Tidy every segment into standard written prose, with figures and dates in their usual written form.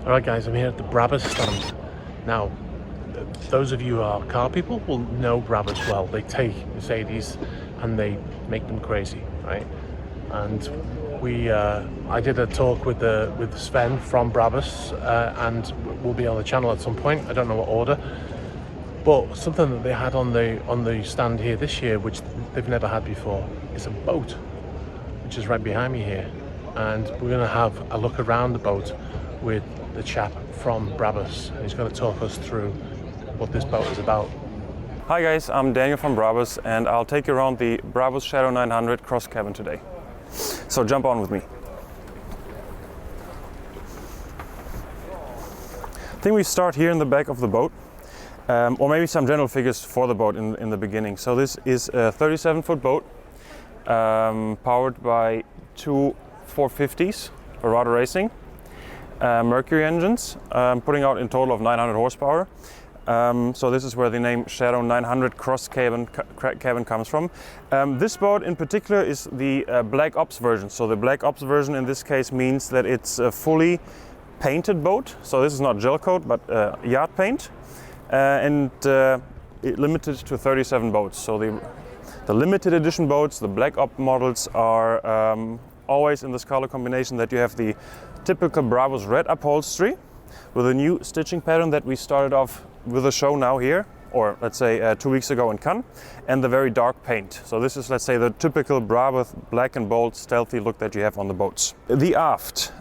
Alright guys, I'm here at the Brabus stand. Now, those of you who are car people will know Brabus well. They take Mercedes and they make them crazy, right? And I did a talk with Sven from Brabus, and we'll be on the channel at some point. I don't know what order, but something that they had on the stand here this year, which they've never had before, is a boat, which is right behind me here. And we're going to have a look around the boat with the chap from Brabus. He's going to talk us through what this boat is about. Hi guys, I'm Daniel from Brabus and I'll take you around the Brabus Shadow 900 cross cabin today. So jump on with me. I think we start here in the back of the boat, or maybe some general figures for the boat in the beginning. So this is a 37-foot boat, powered by two 450s, Verado Racing, Mercury engines, putting out in total of 900 horsepower. So this is where the name Shadow 900 cross cabin comes from. This boat in particular is the Black Ops version. So the Black Ops version in this case means that it's a fully painted boat. So this is not gel coat, but yacht paint, and it limited to 37 boats. So the limited edition boats, the Black Ops models, are always in this color combination that you have the typical Brabus red upholstery with a new stitching pattern that we started off with a show now here, or let's say 2 weeks ago in Cannes, and the very dark paint. So this is, let's say, the typical Brabus black and bold stealthy look that you have on the boats. The aft,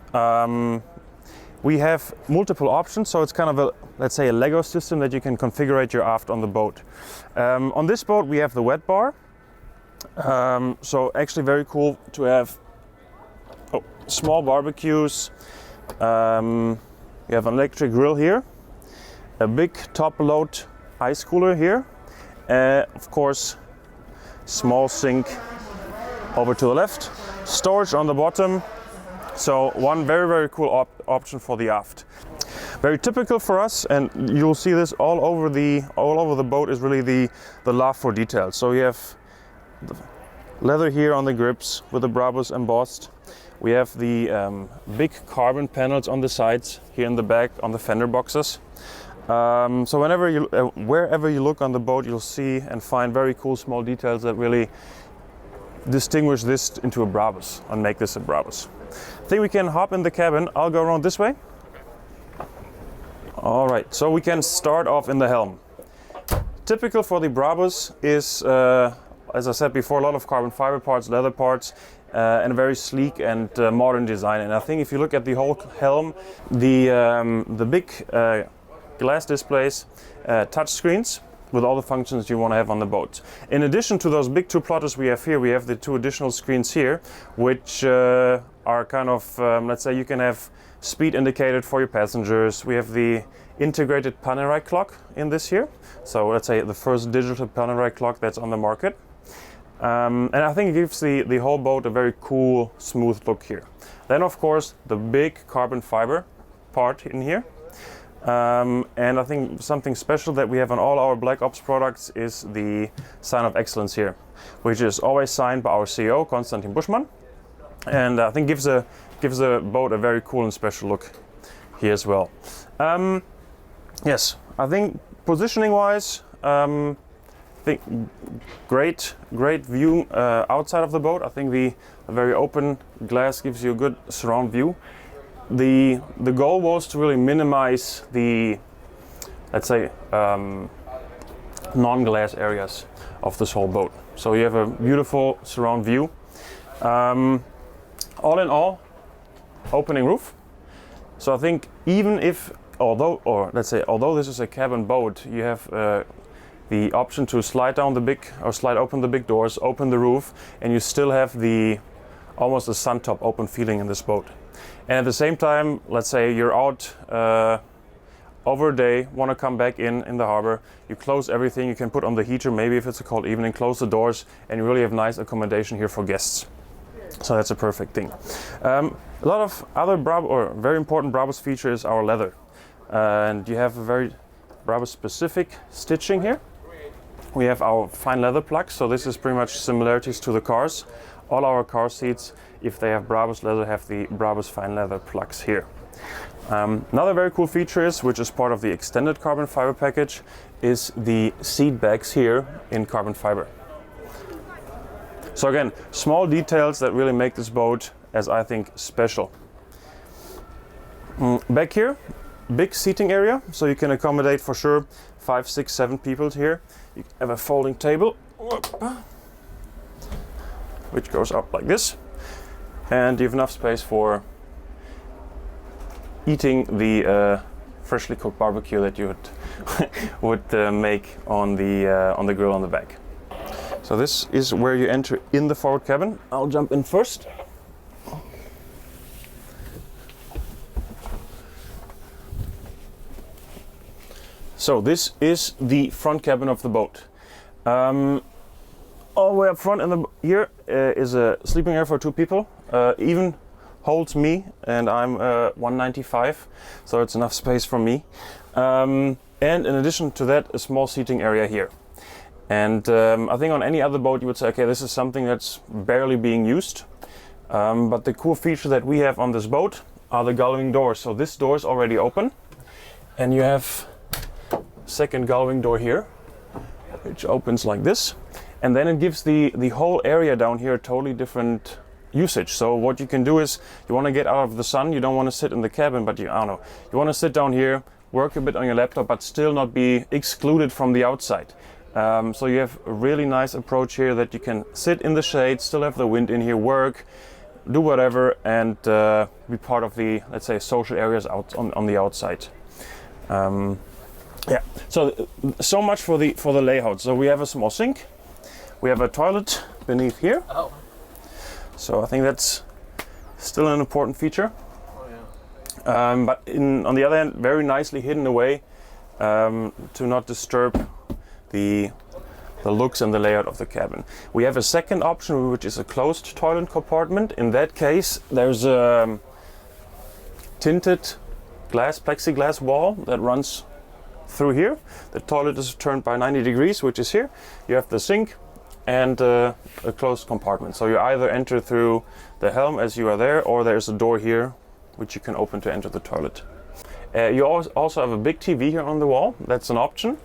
we have multiple options, so it's kind of a, let's say, a Lego system that you can configure your aft on the boat. On this boat we have the wet bar, so actually very cool to have small barbecues. You have an electric grill here, a big top load ice cooler here, of course small sink over to the left, storage on the bottom. So one very cool option for the aft. Very typical for us, and you'll see this all over the boat, is really the love for detail. So you have the leather here on the grips with the Brabus embossed. We have the big carbon panels on the sides here in the back on the fender boxes. So wherever you look on the boat, you'll see and find very cool small details that really distinguish this into a Brabus and make this a Brabus. I think we can hop in the cabin. I'll go around this way. All right, so we can start off in the helm. Typical for the Brabus is, as I said before, a lot of carbon fiber parts, leather parts, and a very sleek and modern design. And I think if you look at the whole helm, the big glass displays, touch screens with all the functions you want to have on the boat. In addition to those big two plotters we have here, we have the two additional screens here, which are kind of, let's say, you can have speed indicated for your passengers. We have the integrated Panerai clock in this here. So let's say the first digital Panerai clock that's on the market. And I think it gives the whole boat a very cool, smooth look here. Then of course the big carbon fiber part in here. And I think something special that we have on all our Black Ops products is the sign of excellence here, which is always signed by our CEO, Konstantin Buschmann. And I think gives the boat a very cool and special look here as well. Yes, I think positioning wise, I think great view outside of the boat. I think the very open glass gives you a good surround view. The goal was to really minimize the, let's say, non-glass areas of this whole boat. So you have a beautiful surround view. All in all, opening roof. So I think even if, although this is a cabin boat, you have the option to slide open the big doors, open the roof, and you still have the almost a sun top open feeling in this boat. And at the same time, let's say you're out over a day, want to come back in the harbor, you close everything, you can put on the heater, maybe if it's a cold evening, close the doors, and you really have nice accommodation here for guests. So that's a perfect thing. A lot of other very important Brabus feature is our leather. And you have a very Brabus specific stitching here. We have our fine leather plugs, so this is pretty much similarities to the cars. All our car seats, if they have Brabus leather, have the Brabus fine leather plugs here. Another very cool feature is, which is part of the extended carbon fiber package, is the seat backs here in carbon fiber. So again, small details that really make this boat, as I think, special. Back here, big seating area, so you can accommodate for sure 5, 6, 7 people here. You have a folding table, which goes up like this, and you have enough space for eating the freshly cooked barbecue that you would make on the grill on the back. So this is where you enter in the forward cabin. I'll jump in first. So this is the front cabin of the boat. All the way up front here is a sleeping area for 2 people. Even holds me, and I'm 195, so it's enough space for me. And in addition to that, a small seating area here. And I think on any other boat you would say, okay, this is something that's barely being used. But the cool feature that we have on this boat are the gullwing doors. So this door is already open, and you have second gullwing door here, which opens like this. And then it gives the whole area down here a totally different usage. So what you can do is, you want to get out of the sun, you don't want to sit in the cabin, but you want to sit down here, work a bit on your laptop, but still not be excluded from the outside. So you have a really nice approach here that you can sit in the shade, still have the wind in here, work, do whatever, and be part of the, let's say, social areas out on the outside. Yeah, so much for the layout. So we have a small sink, we have a toilet beneath here. Oh. So I think that's still an important feature. Oh, yeah. But on the other hand, very nicely hidden away to not disturb the looks and the layout of the cabin. We have a second option, which is a closed toilet compartment. In that case, there's a tinted plexiglass wall that runs through here. The toilet is turned by 90 degrees, which is here. You have the sink and a closed compartment. So you either enter through the helm as you are there, or there's a door here which you can open to enter the toilet. You also have a big TV here on the wall. That's an option,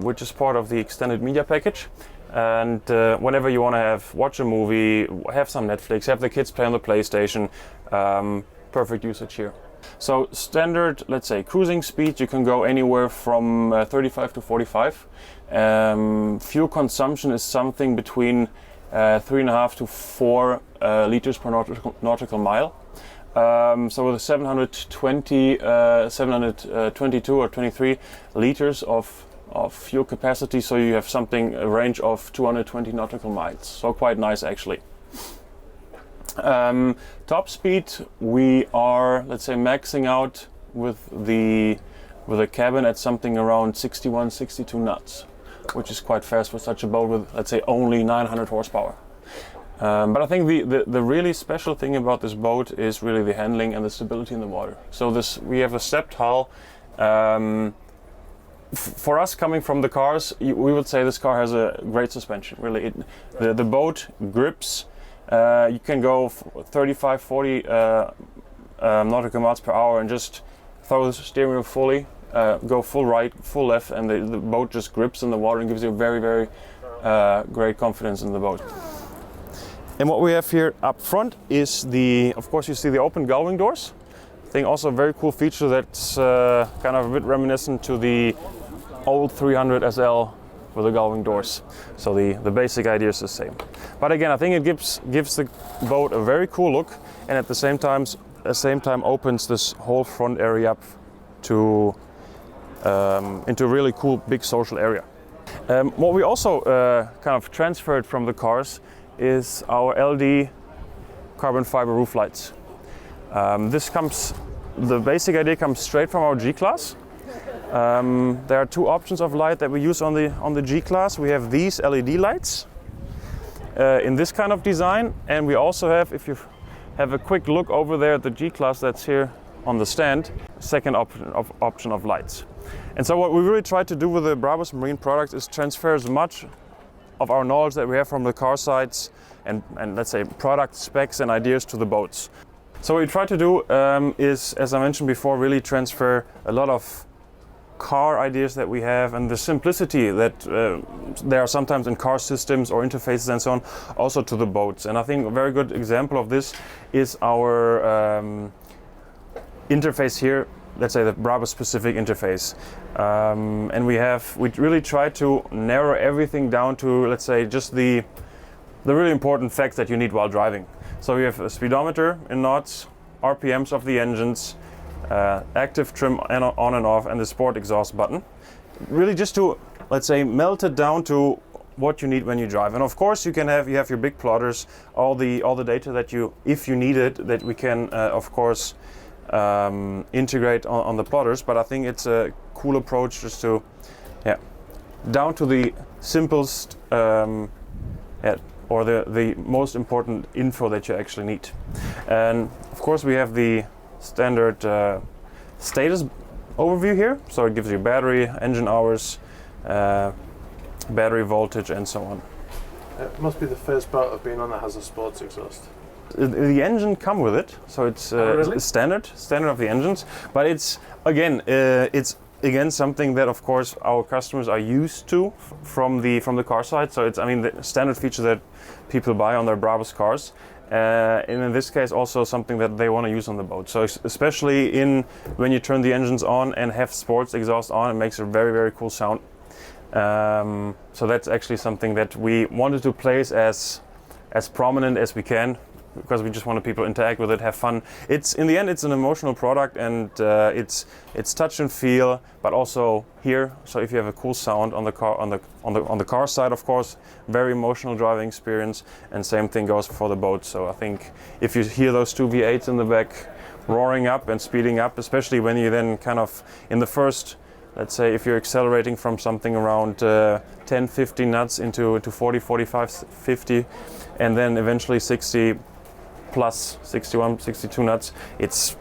which is part of the extended media package. And whenever you want to watch a movie, have some Netflix, have the kids play on the PlayStation, perfect usage here. So standard, let's say, cruising speed, you can go anywhere from 35 to 45. Fuel consumption is something between 3.5 to 4 liters per nautical mile. So with 722 or 23 liters of fuel capacity, so you have a range of 220 nautical miles. So quite nice, actually. Top speed, we are, let's say, maxing out with the cabin at something around 61, 62 knots, which is quite fast for such a boat with, let's say, only 900 horsepower. But I think the really special thing about this boat is really the handling and the stability in the water. So we have a stepped hull. For us, coming from the cars, we would say this car has a great suspension. Really, the boat grips. You can go 35, 40 nautical miles per hour and just throw the steering wheel fully, go full right, full left, and the boat just grips in the water and gives you very, very great confidence in the boat. And what we have here up front is of course, you see the open gullwing doors. I think also a very cool feature that's kind of a bit reminiscent to the old 300 SL with the gullwing doors. So the basic idea is the same. But again, I think it gives the boat a very cool look, and at the same time opens this whole front area up to into a really cool big social area. What we also kind of transferred from the cars is our LD carbon fiber roof lights. The basic idea comes straight from our G-Class. There are 2 options of light that we use on the G-Class. We have these LED lights in this kind of design, and we also have, if you have a quick look over there at the G-Class that's here on the stand, second option of lights. And so what we really try to do with the Brabus marine products is transfer as much of our knowledge that we have from the car sides and let's say product specs and ideas to the boats. So what we try to do is, as I mentioned before, really transfer a lot of car ideas that we have and the simplicity that there are sometimes in car systems or interfaces and so on, also to the boats. And I think a very good example of this is our interface here, let's say the Brabus specific interface. And we really try to narrow everything down to, let's say, just the really important facts that you need while driving. So we have a speedometer in knots, RPMs of the engines, active trim on and off, and the sport exhaust button. Really just to, let's say, melt it down to what you need when you drive. And of course you have your big plotters, all the data that you, if you need it, that we can of course integrate on the plotters. But I think it's a cool approach just to, down to the simplest or the most important info that you actually need. And of course we have the standard status overview here, so it gives you battery, engine hours, battery voltage, and so on. It must be the first boat I've been on that has a sports exhaust. The engine come with it, so it's really? standard of the engines. But it's again something that of course our customers are used to from the car side. So it's, I mean, the standard feature that people buy on their Brabus cars. And in this case also something that they want to use on the boat. So especially when you turn the engines on and have sports exhaust on, it makes a very, very cool sound. So that's actually something that we wanted to place as prominent as we can, because we just want people to interact with it, have fun. It's, in the end, it's an emotional product, and it's touch and feel, but also hear. So if you have a cool sound on the car, on the car side, of course, very emotional driving experience, and same thing goes for the boat. So I think if you hear those two V8s in the back roaring up and speeding up, especially when you then kind of in the first, let's say if you're accelerating from something around 10, 15 knots into 40, 45, 50, and then eventually 60 plus 61, 62 knots, it's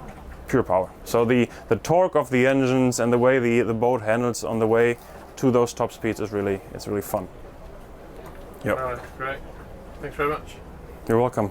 pure power. So the torque of the engines and the way the boat handles on the way to those top speeds is really fun. Yep. All right, great. Thanks very much. You're welcome.